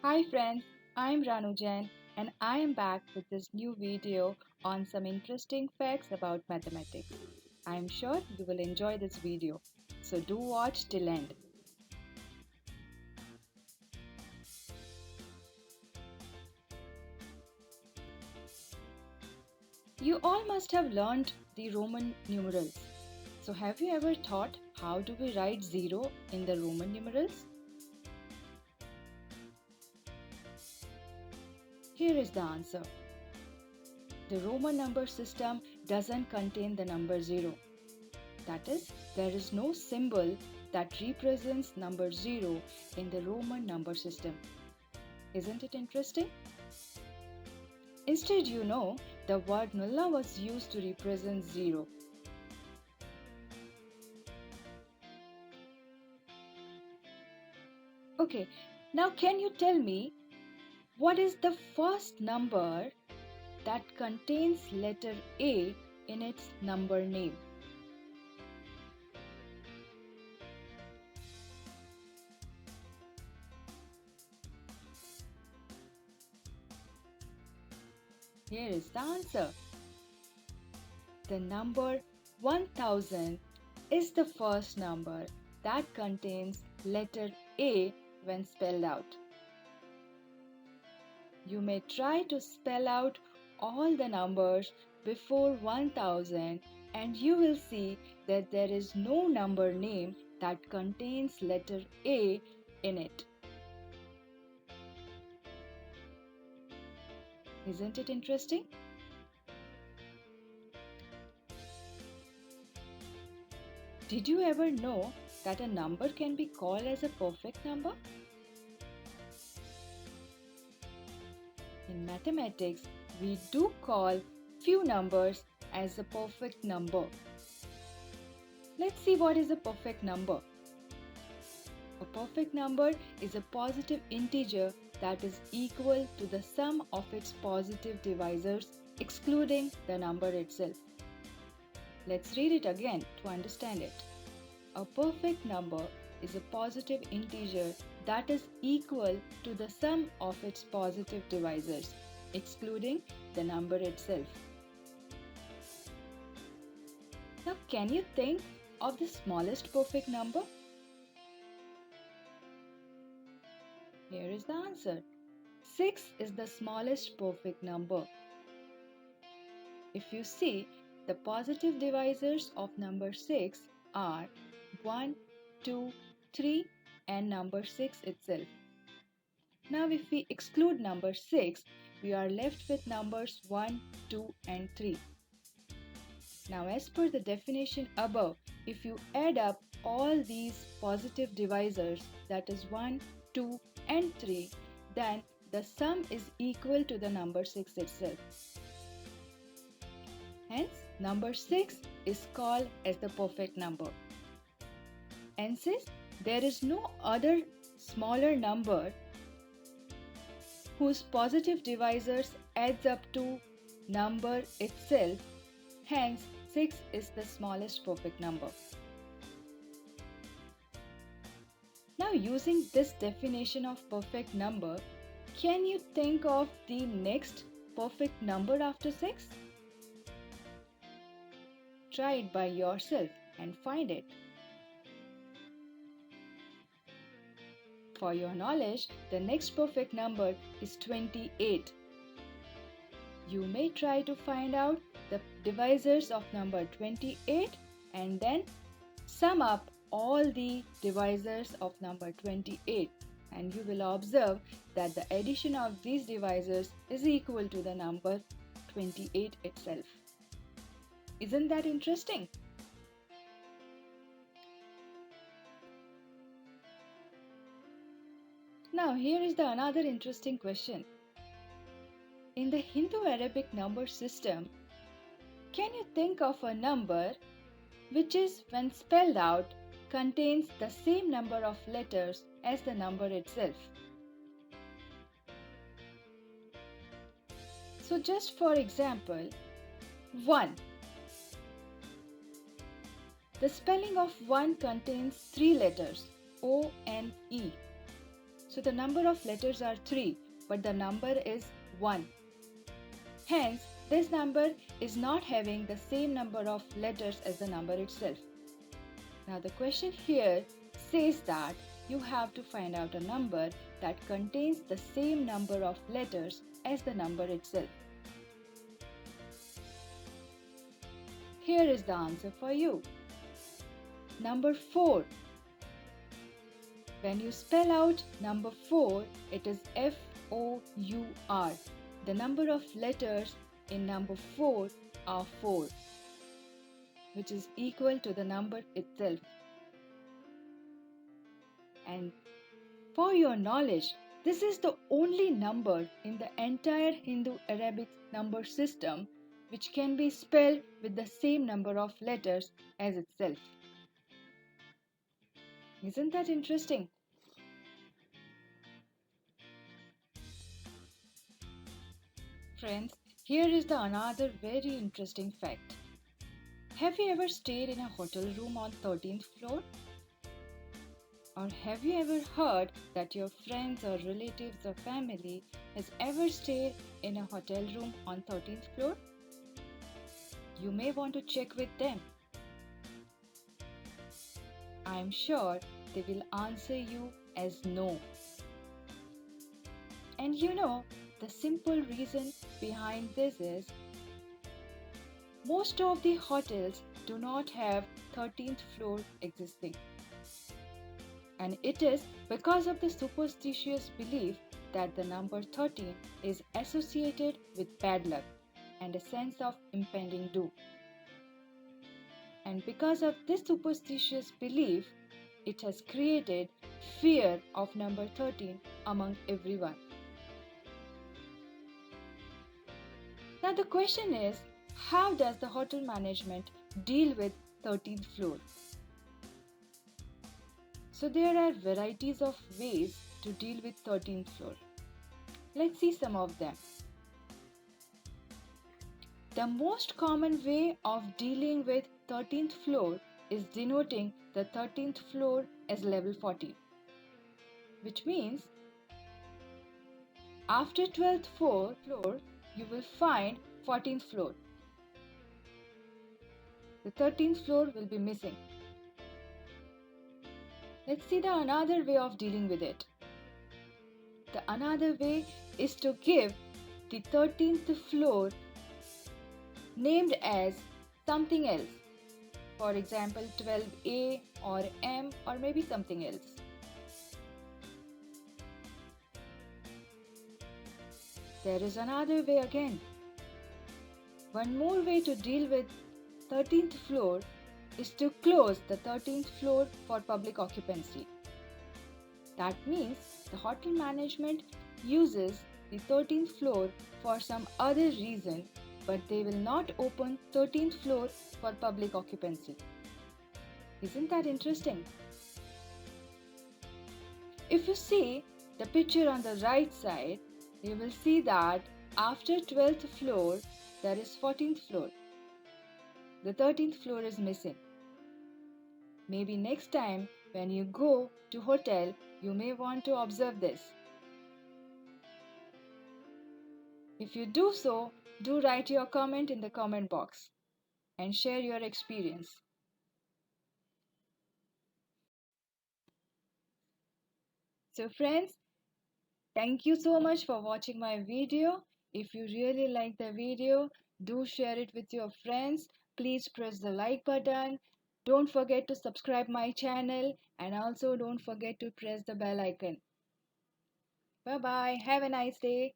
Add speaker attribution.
Speaker 1: Hi friends, I'm Ranu Jain and I am back with this new video on some interesting facts about mathematics. I'm sure you will enjoy this video, so do watch till end. You all must have learned the Roman numerals. So have you ever thought how do we write 0 in the Roman numerals? Here is the answer. The Roman number system doesn't contain the number 0. That is, there is no symbol that represents number 0 in the Roman number system. Isn't it interesting? Instead, the word nulla was used to represent 0. Okay, now can you tell me what is the first number that contains letter A in its number name? Here is the answer. The number 1000 is the first number that contains letter A when spelled out. You may try to spell out all the numbers before 1000 and you will see that there is no number name that contains letter A in it. Isn't it interesting? Did you ever know that a number can be called as a perfect number? In mathematics, we do call few numbers as a perfect number. Let's see what is a perfect number. A perfect number is a positive integer that is equal to the sum of its positive divisors, excluding the number itself. Let's read it again to understand it. A perfect number is a positive integer that is equal to the sum of its positive divisors, excluding the number itself. Now, can you think of the smallest perfect number? Here is the answer. 6 is the smallest perfect number. If you see, the positive divisors of number 6 are 1, 2, 3 and number 6 itself. Now if we exclude number 6, we are left with numbers 1, 2 and 3. Now as per the definition above, if you add up all these positive divisors, that is 1, 2 and 3, then the sum is equal to the number 6 itself. Hence, number 6 is called as the perfect number. And since there is no other smaller number whose positive divisors adds up to number itself, hence 6 is the smallest perfect number. Now using this definition of perfect number, can you think of the next perfect number after 6? Try it by yourself and find it. For your knowledge, the next perfect number is 28. You may try to find out the divisors of number 28 and then sum up all the divisors of number 28 and you will observe that the addition of these divisors is equal to the number 28 itself. Isn't that interesting? Now here is another interesting question. In the Hindu-Arabic number system, can you think of a number which is, when spelled out, contains the same number of letters as the number itself? So just for example, 1. The spelling of 1 contains 3 letters, O and E. So the number of letters are 3, but the number is 1. Hence, this number is not having the same number of letters as the number itself. Now the question here says that you have to find out a number that contains the same number of letters as the number itself. Here is the answer for you. Number 4. When you spell out number 4, it is F-O-U-R. The number of letters in number 4 are 4, which is equal to the number itself. And for your knowledge, this is the only number in the entire Hindu-Arabic number system which can be spelled with the same number of letters as itself. Isn't that interesting? Friends, here is another very interesting fact. Have you ever stayed in a hotel room on 13th floor? Or have you ever heard that your friends or relatives or family has ever stayed in a hotel room on 13th floor? You may want to check with them. I am sure they will answer you as no. And you know, the simple reason behind this is most of the hotels do not have 13th floor existing. And it is because of the superstitious belief that the number 13 is associated with bad luck and a sense of impending doom. And because of this superstitious belief, it has created fear of number 13 among everyone. Now the question is, how does the hotel management deal with 13th floor? So there are varieties of ways to deal with 13th floor. Let's see some of them. The most common way of dealing with 13th floor is denoting the 13th floor as level 14, which means after 12th floor you will find 14th floor. The 13th floor will be missing. Let's see the another way of dealing with it. The another way is to give the 13th floor named as something else. For example, 12A or M or maybe something else. There is another way again. One more way to deal with 13th floor is to close the 13th floor for public occupancy. That means the hotel management uses the 13th floor for some other reason, but they will not open 13th floor for public occupancy. Isn't that interesting? If you see the picture on the right side, you will see that after 12th floor, there is 14th floor. The 13th floor is missing. Maybe next time when you go to hotel, you may want to observe this. If you do so, do write your comment in the comment box and share your experience. So friends, thank you so much for watching my video. If you really like the video, do share it with your friends. Please press the like button. Don't forget to subscribe my channel and also don't forget to press the bell icon. Bye bye. Have a nice day.